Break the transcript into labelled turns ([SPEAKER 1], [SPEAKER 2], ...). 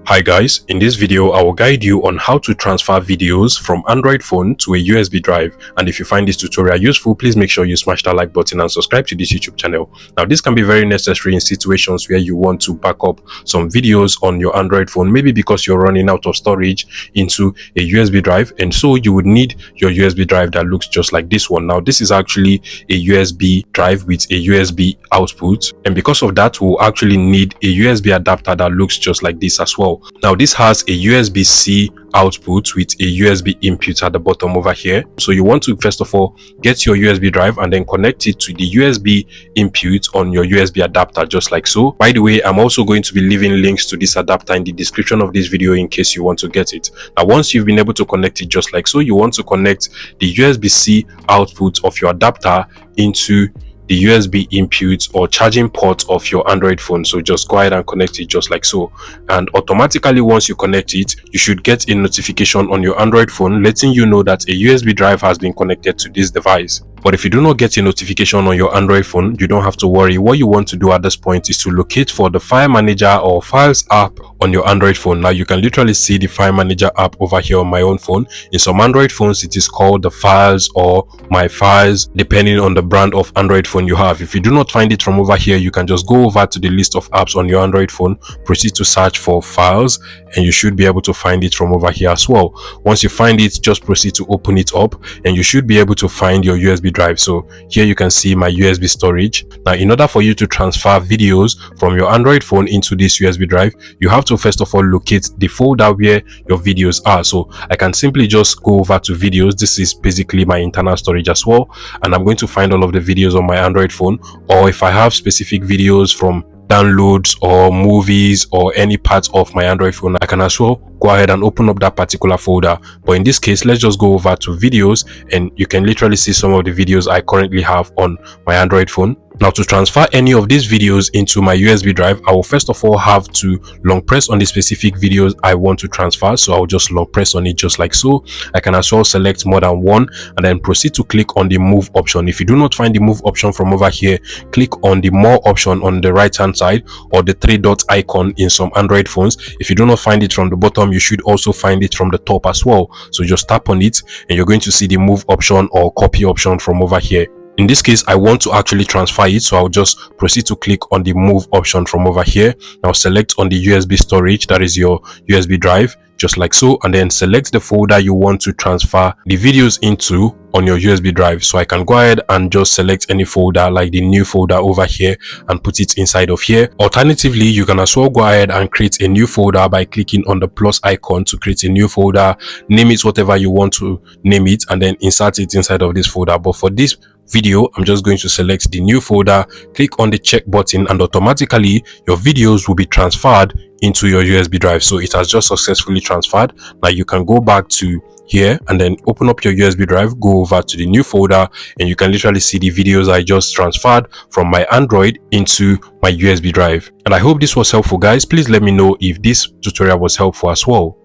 [SPEAKER 1] Hi guys, in this video I will guide you on how to transfer videos from Android phone to a USB drive, and if you find this tutorial useful, please make sure you smash that like button and subscribe to this YouTube channel. Now this can be very necessary in situations where you want to back up some videos on your Android phone, maybe because you're running out of storage into a USB drive, and so you would need your USB drive that looks just like this one. Now this is actually a USB drive with a USB output, and because of that we'll actually need a USB adapter that looks just like this as well. Now this has a USB-C output with a USB input at the bottom over here. So you want to first of all get your USB drive and then connect it to the USB input on your USB adapter, just like so. By the way, I'm also going to be leaving links to this adapter in the description of this video in case you want to get it. Now once you've been able to connect it just like so, you want to connect the USB-C output of your adapter into the USB input or charging port of your Android phone. So just go ahead and connect it just like so, and automatically once you connect it, you should get a notification on your Android phone letting you know that a USB drive has been connected to this device. But if you do not get a notification on your Android phone, you don't have to worry. What you want to do at this point is to locate for the File Manager or Files app on your Android phone. Now you can literally see the File Manager app over here on my own phone. In some Android phones it is called the Files or My Files, depending on the brand of Android phone you have. If you do not find it from over here, you can just go over to the list of apps on your Android phone, proceed to search for Files, and you should be able to find it from over here as well. Once you find it, just proceed to open it up and you should be able to find your USB drive. So here you can see my USB storage. Now in order for you to transfer videos from your Android phone into this USB drive, you have to first of all locate the folder where your videos are. So I can simply just go over to videos. This is basically my internal storage as well, and I'm going to find all of the videos on my Android phone, or if I have specific videos from downloads or movies or any part of my Android phone, I can as well go ahead and open up that particular folder. But in this case, let's just go over to videos, and you can literally see some of the videos I currently have on my Android phone. Now to transfer any of these videos into my USB drive, I will first of all have to long press on the specific videos I want to transfer. So I'll just long press on it just like so. I can as well select more than one and then proceed to click on the move option. If you do not find the move option from over here, click on the more option on the right hand side or the three dot icon in some Android phones. If you do not find it from the bottom, you should also find it from the top as well. So just tap on it and you're going to see the move option or copy option from over here. In this case, I want to actually transfer it, so I'll just proceed to click on the move option from over here. Now select on the USB storage, that is your USB drive, just like so, and then select the folder you want to transfer the videos into on your USB drive. So I can go ahead and just select any folder like the new folder over here and put it inside of here. Alternatively, you can as well go ahead and create a new folder by clicking on the plus icon to create a new folder, name it whatever you want to name it, and then insert it inside of this folder. But for this video, I'm just going to select the new folder, click on the check button, and automatically your videos will be transferred into your USB drive. So it has just successfully transferred. Now you can go back to here and then open up your USB drive, go over to the new folder, and you can literally see the videos I just transferred from my Android into my USB drive. And I hope this was helpful, guys. Please let me know if this tutorial was helpful as well.